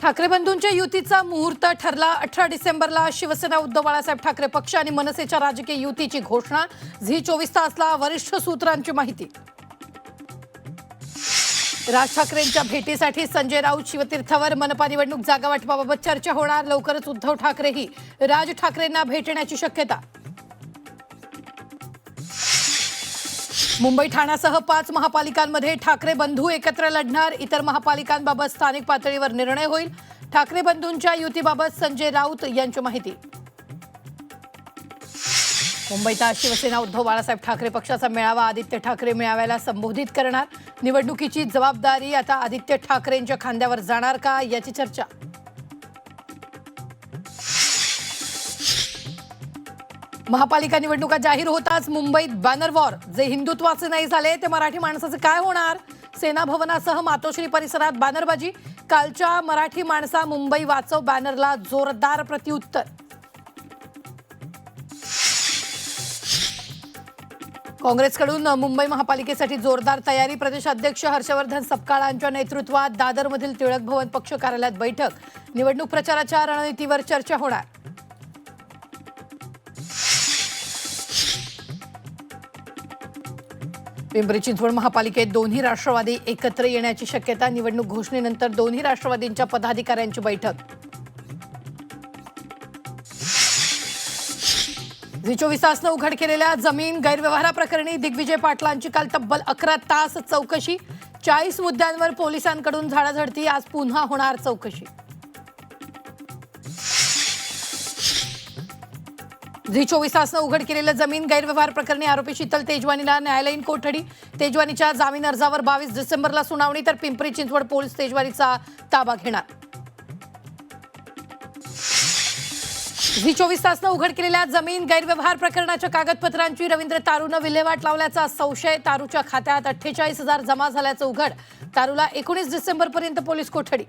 ठाकरे बंधूंच्या युतीचा मुहूर्त ठरला। 18 डिसेंबरला शिवसेना उद्धव बाळासाहेब ठाकरे पक्ष आणि मनसेच्या राजकीय युतीची घोषणा। झी 24 तासला वरिष्ठ सूत्रांची माहिती। राज ठाकरेंच्या भेटीसाठी संजय राऊत शिवतीर्थावर। मनपा निवडणूक जागा वाटपाबाबत चर्चा होणार। लवकरच उद्धव ठाकरेही राज ठाकरेंना भेटण्याची शक्यता। मुंबई ठाण्यासह 5 महापालिकांमध्ये ठाकरे बंधू एकत्र लढणार। इतर महापालिकांबाबत स्थानिक पातळीवर निर्णय होईल। ठाकरे बंधूंच्या युतीबाबत संजय राऊत यांची माहिती। मुंबईत आज शिवसेना उद्धव बाळासाहेब ठाकरे पक्षाचा मेळावा। आदित्य ठाकरे मेळाव्याला संबोधित करणार। निवडणुकीची जबाबदारी आता आदित्य ठाकरेंच्या खांद्यावर जाणार का, याची चर्चा। महापालिका निवडणुका जाहीर होताच मुंबईत बॅनर वॉर। जे हिंदुत्वाचे नाही झाले ते मराठी माणसाचे काय होणार? सेना भवनासह मातोश्री परिसरात बॅनरबाजी। कालच्या मराठी माणसा मुंबई वाचव बॅनरला जोरदार प्रत्युत्तर। काँग्रेसकडून मुंबई महापालिकेसाठी जोरदार तयारी। प्रदेशाध्यक्ष हर्षवर्धन सपकाळांच्या नेतृत्वात दादरमधील टिळक भवन पक्ष कार्यालयात बैठक। निवडणूक प्रचाराच्या रणनीतीवर चर्चा होणार। पिंपरी चिंचवड महापालिकेत दोन्ही राष्ट्रवादी एकत्र येण्याची शक्यता। निवडणूक घोषणेनंतर दोन्ही राष्ट्रवादींच्या पदाधिकाऱ्यांची बैठक। झी 24 तासनं उघड केलेल्या जमीन गैरव्यवहाराप्रकरणी दिग्विजय पाटलांची काल तब्बल 11 तास चौकशी। 40 मुद्द्यांवर पोलिसांकडून झाडाझडती। आज पुन्हा होणार चौकशी। झी 24 तासनं उघड केलेलं जमीन गैरव्यवहार प्रकरणी आरोपी शीतल तेजवानीला न्यायालयीन कोठडी। तेजवानीच्या जामीन अर्जावर 22 डिसेंबरला सुनावणी, तर पिंपरी चिंचवड पोलीस तेजवानीचा ताबा घेणार। झी 24 तासनं उघड केलेल्या जमीन गैरव्यवहार प्रकरणाच्या कागदपत्रांची रवींद्र तारूनं विल्हेवाट लावल्याचा संशय। तारूच्या खात्यात 48,000 जमा झाल्याचं उघड। तारूला 19 डिसेंबरपर्यंत पोलीस कोठडी।